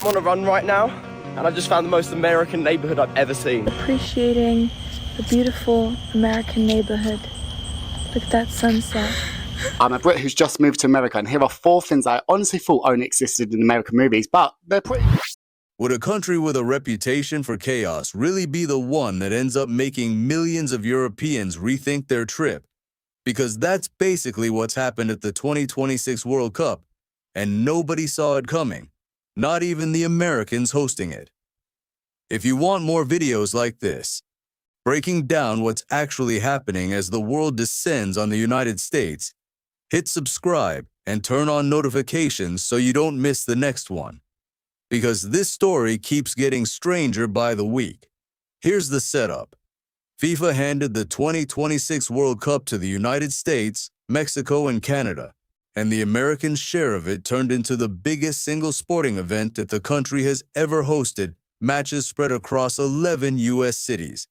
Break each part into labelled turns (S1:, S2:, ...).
S1: I'm on a run right now, and I just found the most American neighborhood I've ever seen.
S2: Appreciating the beautiful American neighborhood. Look at that sunset.
S3: I'm a Brit who's just moved to America, and here are 4 things I honestly thought only existed in American movies, but they're pretty...
S4: Would a country with a reputation for chaos really be the one that ends up making millions of Europeans rethink their trip? Because that's basically what's happened at the 2026 World Cup, and nobody saw it coming, not even the Americans hosting it. If you want more videos like this, breaking down what's actually happening as the world descends on the United States, hit subscribe and turn on notifications so you don't miss the next one. Because this story keeps getting stranger by the week. Here's the setup. FIFA handed the 2026 World Cup to the United States, Mexico, and Canada, and the American share of it turned into the biggest single sporting event that the country has ever hosted, matches spread across 11 U.S. cities,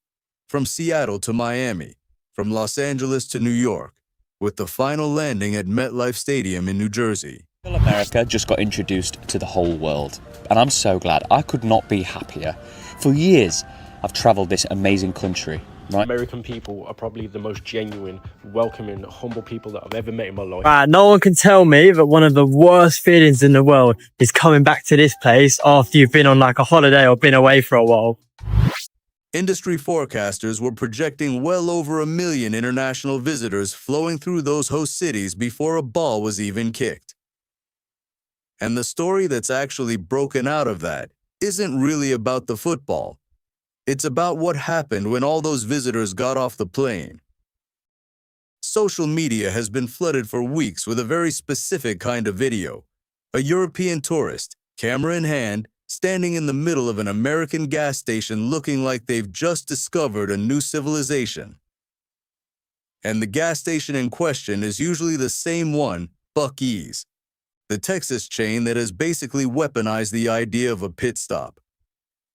S4: from Seattle to Miami, from Los Angeles to New York, with the final landing at MetLife Stadium in New Jersey.
S5: America just got introduced to the whole world, and I'm so glad. I could not be happier. For years, I've traveled this amazing country. Right?
S6: American people are probably the most genuine, welcoming, humble people that I've ever met in my life.
S7: No one can tell me that one of the worst feelings in the world is coming back to this place after you've been on like a holiday or been away for a while.
S4: Industry forecasters were projecting well over 1 million international visitors flowing through those host cities before a ball was even kicked. And the story that's actually broken out of that isn't really about the football. It's about what happened when all those visitors got off the plane. Social media has been flooded for weeks with a very specific kind of video. A European tourist, camera in hand, standing in the middle of an American gas station looking like they've just discovered a new civilization. And the gas station in question is usually the same one, Buc-ee's, the Texas chain that has basically weaponized the idea of a pit stop.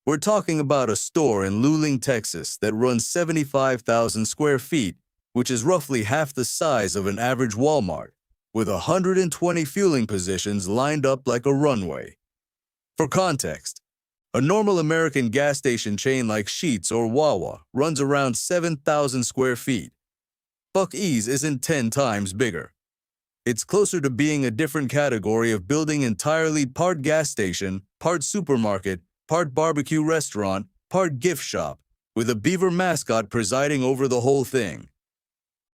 S4: We're talking about a store in Luling, Texas that runs 75,000 square feet, which is roughly half the size of an average Walmart, with 120 fueling positions lined up like a runway. For context, a normal American gas station chain like Sheetz or Wawa runs around 7,000 square feet. Buc-ee's isn't 10 times bigger. It's closer to being a different category of building entirely part gas station, part supermarket, part barbecue restaurant, part gift shop, with a beaver mascot presiding over the whole thing.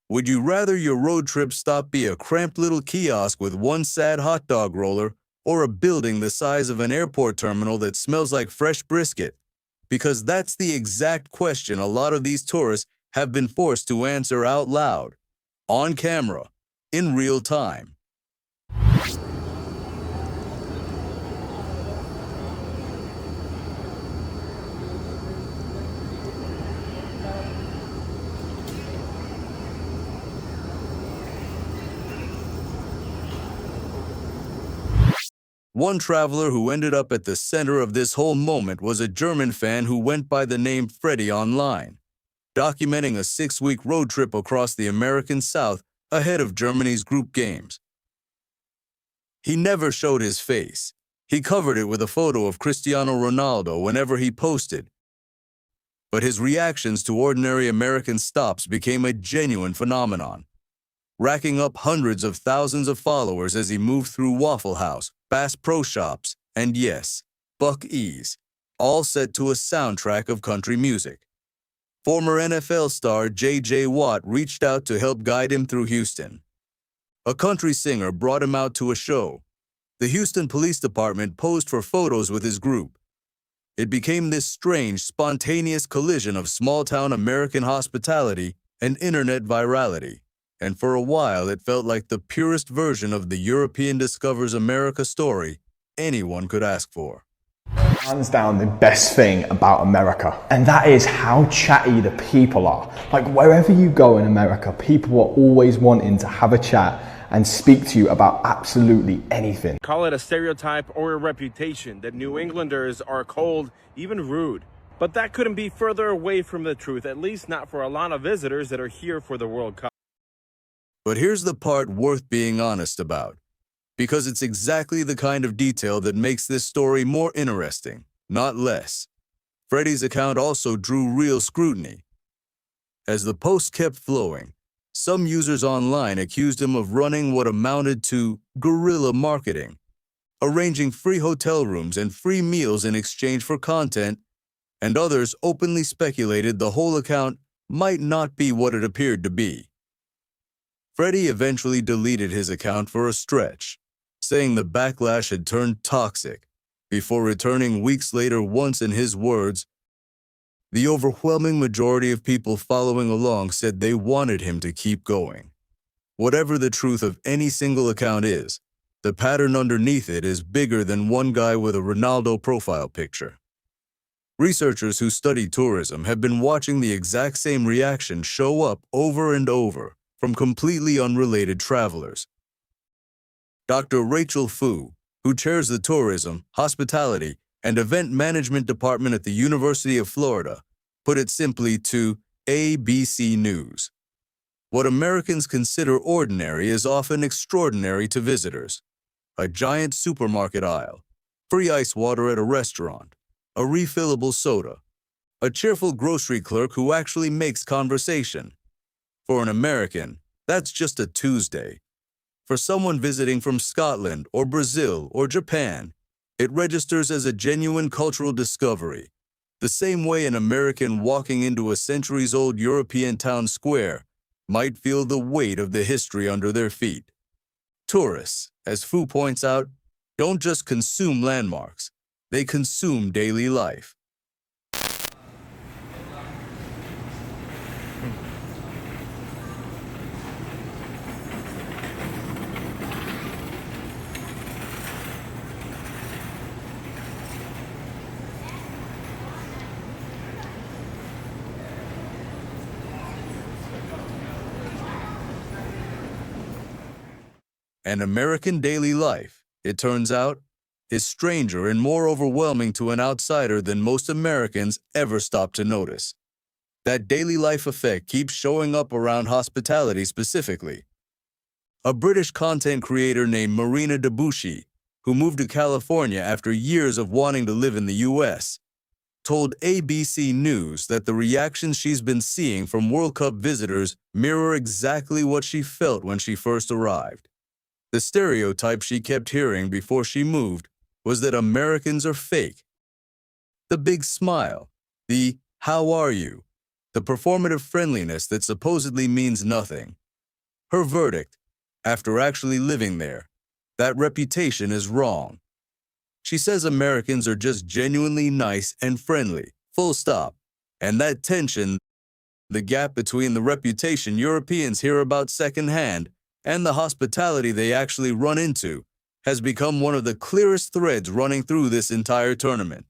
S4: Would you rather your road trip stop be a cramped little kiosk with one sad hot dog roller, or a building the size of an airport terminal that smells like fresh brisket? Because that's the exact question a lot of these tourists have been forced to answer out loud, on camera, in real time. One traveler who ended up at the center of this whole moment was a German fan who went by the name Freddy online, documenting a 6-week road trip across the American South ahead of Germany's group games. He never showed his face. He covered it with a photo of Cristiano Ronaldo whenever he posted. But his reactions to ordinary American stops became a genuine phenomenon, racking up hundreds of thousands of followers as he moved through Waffle House, Bass Pro Shops, and yes, Buc-ee's, all set to a soundtrack of country music. Former NFL star J.J. Watt reached out to help guide him through Houston. A country singer brought him out to a show. The Houston Police Department posed for photos with his group. It became this strange, spontaneous collision of small-town American hospitality and internet virality. And for a while, it felt like the purest version of the European discovers America story anyone could ask for.
S8: Hands down the best thing about America, and that is how chatty the people are. Like wherever you go in America, people are always wanting to have a chat and speak to you about absolutely anything.
S6: Call it a stereotype or a reputation that New Englanders are cold, even rude. But that couldn't be further away from the truth, at least not for a lot of visitors that are here for the World Cup.
S4: But here's the part worth being honest about. because it's exactly the kind of detail that makes this story more interesting, not less. Freddie's account also drew real scrutiny. As the posts kept flowing, some users online accused him of running what amounted to guerrilla marketing, arranging free hotel rooms and free meals in exchange for content, and others openly speculated the whole account might not be what it appeared to be. Freddie eventually deleted his account for a stretch, saying the backlash had turned toxic, before returning weeks later once, in his words, "The overwhelming majority of people following along said they wanted him to keep going. Whatever the truth of any single account is, the pattern underneath it is bigger than one guy with a Ronaldo profile picture." Researchers who study tourism have been watching the exact same reaction show up over and over from completely unrelated travelers. Dr. Rachel Fu, who chairs the Tourism, Hospitality, and Event Management Department at the University of Florida, put it simply to ABC News. What Americans consider ordinary is often extraordinary to visitors. A giant supermarket aisle, free ice water at a restaurant, a refillable soda, a cheerful grocery clerk who actually makes conversation. For an American, that's just a Tuesday. For someone visiting from Scotland or Brazil or Japan, it registers as a genuine cultural discovery, the same way an American walking into a centuries-old European town square might feel the weight of the history under their feet. Tourists, as Fu points out, don't just consume landmarks, they consume daily life. And American daily life, it turns out, is stranger and more overwhelming to an outsider than most Americans ever stop to notice. That daily life effect keeps showing up around hospitality specifically. A British content creator named Marina Debussy, who moved to California after years of wanting to live in the US, told ABC News that the reactions she's been seeing from World Cup visitors mirror exactly what she felt when she first arrived. The stereotype she kept hearing before she moved was that Americans are fake. The big smile, the "how are you?" the performative friendliness that supposedly means nothing. Her verdict, after actually living there, that reputation is wrong. She says Americans are just genuinely nice and friendly, full stop. And that tension, the gap between the reputation Europeans hear about secondhand and the hospitality they actually run into, has become one of the clearest threads running through this entire tournament.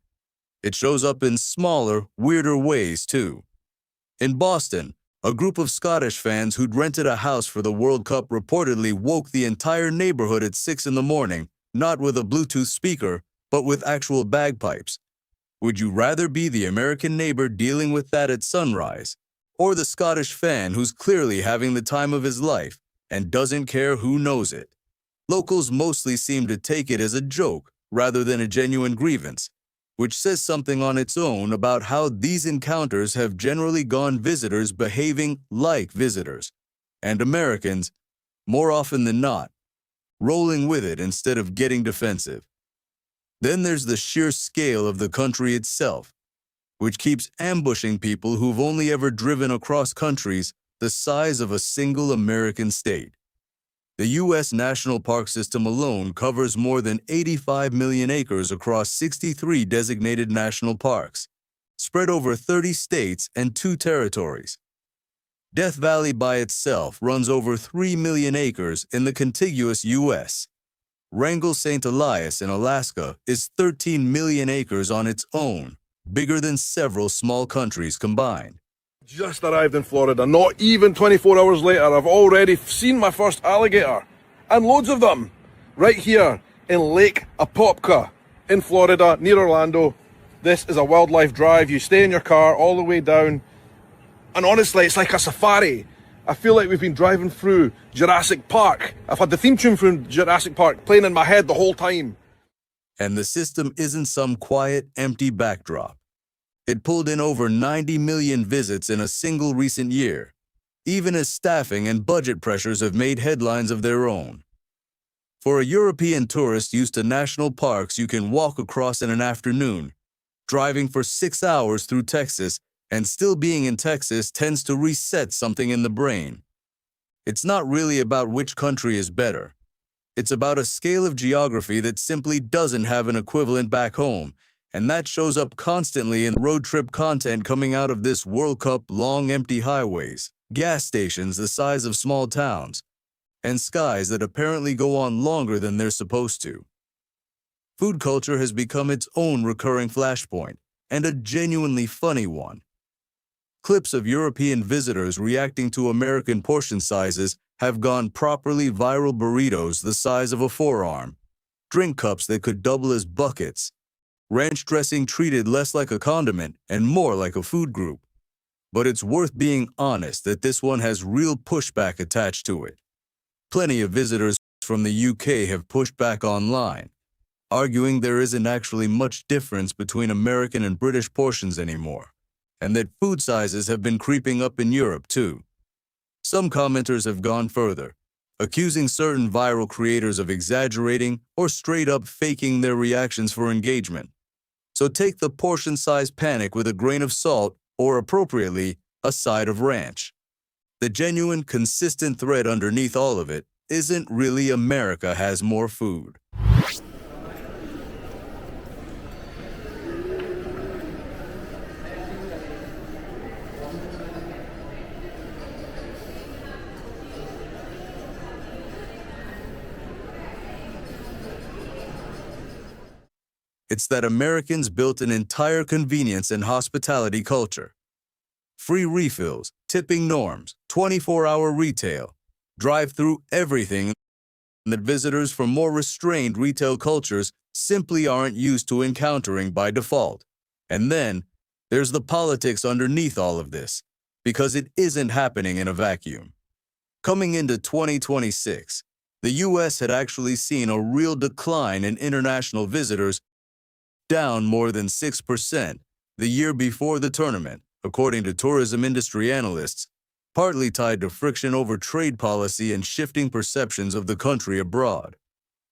S4: It shows up in smaller, weirder ways, too. In Boston, a group of Scottish fans who'd rented a house for the World Cup reportedly woke the entire neighborhood at 6 in the morning, not with a Bluetooth speaker, but with actual bagpipes. Would you rather be the American neighbor dealing with that at sunrise, or the Scottish fan who's clearly having the time of his life and doesn't care who knows it? Locals mostly seem to take it as a joke rather than a genuine grievance, which says something on its own about how these encounters have generally gone visitors behaving like visitors, and Americans, more often than not, rolling with it instead of getting defensive. Then there's the sheer scale of the country itself, which keeps ambushing people who've only ever driven across countries the size of a single American state. The U.S. National Park System alone covers more than 85 million acres across 63 designated national parks, spread over 30 states and 2 territories. Death Valley by itself runs over 3 million acres in the contiguous U.S. Wrangell St. Elias in Alaska is 13 million acres on its own, bigger than several small countries combined.
S9: Just arrived in Florida, not even 24 hours later, I've already seen my first alligator, and loads of them, right here in Lake Apopka in Florida, near Orlando. This is a wildlife drive. You stay in your car all the way down, and honestly, it's like a safari. I feel like we've been driving through Jurassic Park. I've had the theme tune from Jurassic Park playing in my head the whole time.
S4: And the system isn't some quiet, empty backdrop. It pulled in over 90 million visits in a single recent year, even as staffing and budget pressures have made headlines of their own. For a European tourist used to national parks you can walk across in an afternoon, driving for 6 hours through Texas and still being in Texas tends to reset something in the brain. It's not really about which country is better. It's about a scale of geography that simply doesn't have an equivalent back home, and that shows up constantly in road trip content coming out of this World Cup long empty highways, gas stations the size of small towns, and skies that apparently go on longer than they're supposed to. Food culture has become its own recurring flashpoint, and a genuinely funny one. Clips of European visitors reacting to American portion sizes have gone properly viral: burritos the size of a forearm, drink cups that could double as buckets, ranch dressing treated less like a condiment and more like a food group. But it's worth being honest that this one has real pushback attached to it. Plenty of visitors from the UK have pushed back online, arguing there isn't actually much difference between American and British portions anymore, and that food sizes have been creeping up in Europe too. Some commenters have gone further, accusing certain viral creators of exaggerating or straight up faking their reactions for engagement. So take the portion size panic with a grain of salt, or appropriately, a side of ranch. The genuine, consistent thread underneath all of it isn't really America has more food. It's that Americans built an entire convenience and hospitality culture. Free refills, tipping norms, 24-hour retail, drive-through everything that visitors from more restrained retail cultures simply aren't used to encountering by default. And then, there's the politics underneath all of this, because it isn't happening in a vacuum. Coming into 2026, the U.S. had actually seen a real decline in international visitors, down more than 6% the year before the tournament, according to tourism industry analysts, partly tied to friction over trade policy and shifting perceptions of the country abroad.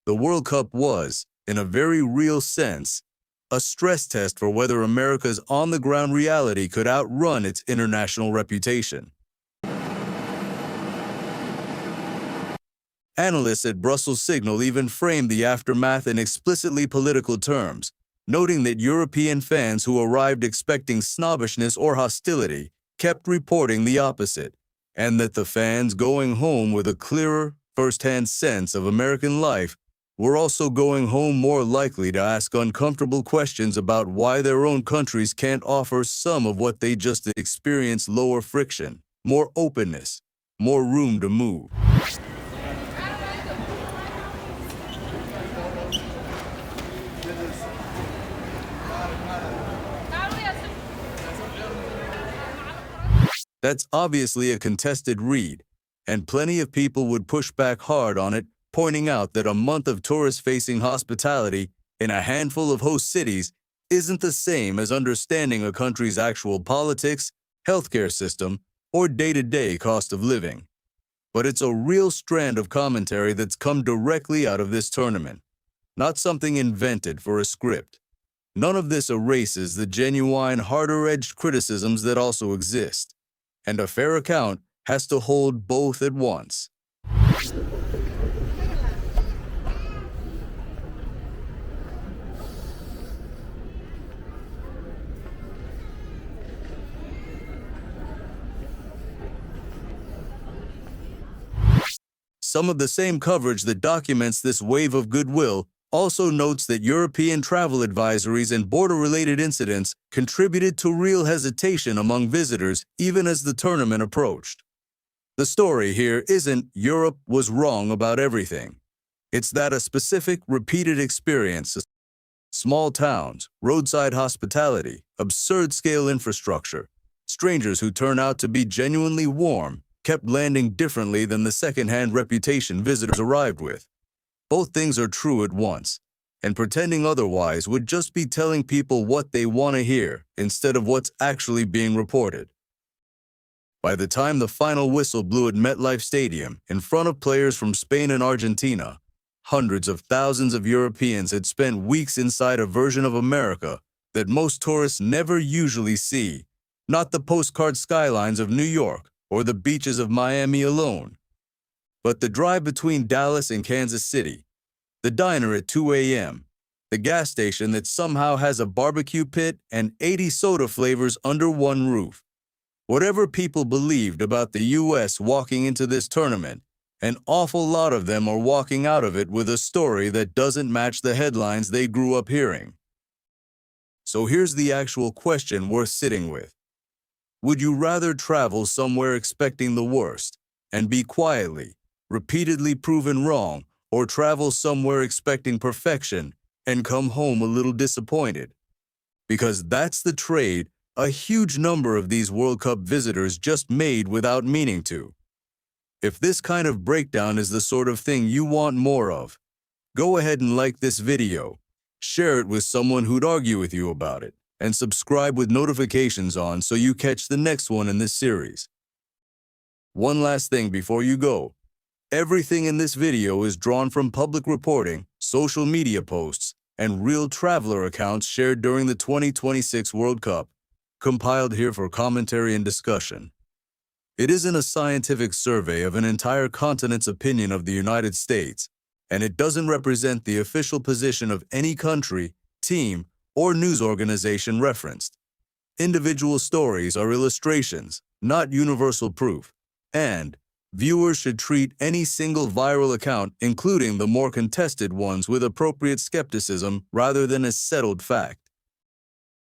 S4: The World Cup was, in a very real sense, a stress test for whether America's on-the-ground reality could outrun its international reputation. Analysts at Brussels Signal even framed the aftermath in explicitly political terms, noting that European fans who arrived expecting snobbishness or hostility kept reporting the opposite, and that the fans going home with a clearer, first-hand sense of American life were also going home more likely to ask uncomfortable questions about why their own countries can't offer some of what they just experienced: lower friction, more openness, more room to move. That's obviously a contested read, and plenty of people would push back hard on it, pointing out that a month of tourist-facing hospitality in a handful of host cities isn't the same as understanding a country's actual politics, healthcare system, or day-to-day cost of living. But it's a real strand of commentary that's come directly out of this tournament, not something invented for a script. None of this erases the genuine, harder-edged criticisms that also exist, and a fair account has to hold both at once. Some of the same coverage that documents this wave of goodwill also notes that European travel advisories and border-related incidents contributed to real hesitation among visitors even as the tournament approached. The story here isn't Europe was wrong about everything. It's that a specific, repeated experience, small towns, roadside hospitality, absurd-scale infrastructure, strangers who turn out to be genuinely warm, kept landing differently than the second-hand reputation visitors arrived with. Both things are true at once, and pretending otherwise would just be telling people what they want to hear instead of what's actually being reported. By the time the final whistle blew at MetLife Stadium in front of players from Spain and Argentina, hundreds of thousands of Europeans had spent weeks inside a version of America that most tourists never usually see, not the postcard skylines of New York or the beaches of Miami alone, but the drive between Dallas and Kansas City, the diner at 2 a.m., the gas station that somehow has a barbecue pit and 80 soda flavors under one roof. Whatever people believed about the U.S. walking into this tournament, an awful lot of them are walking out of it with a story that doesn't match the headlines they grew up hearing. So here's the actual question worth sitting with. Would you rather travel somewhere expecting the worst and be quietly, repeatedly proven wrong, or travel somewhere expecting perfection and come home a little disappointed? Because that's the trade a huge number of these World Cup visitors just made without meaning to. If this kind of breakdown is the sort of thing you want more of, go ahead and like this video, share it with someone who'd argue with you about it, and subscribe with notifications on so you catch the next one in this series. One last thing before you go. Everything in this video is drawn from public reporting, social media posts, and real traveler accounts shared during the 2026 World Cup, compiled here for commentary and discussion. It isn't a scientific survey of an entire continent's opinion of the United States, and it doesn't represent the official position of any country, team, or news organization referenced. Individual stories are illustrations, not universal proof, and viewers should treat any single viral account, including the more contested ones, with appropriate skepticism rather than as settled fact.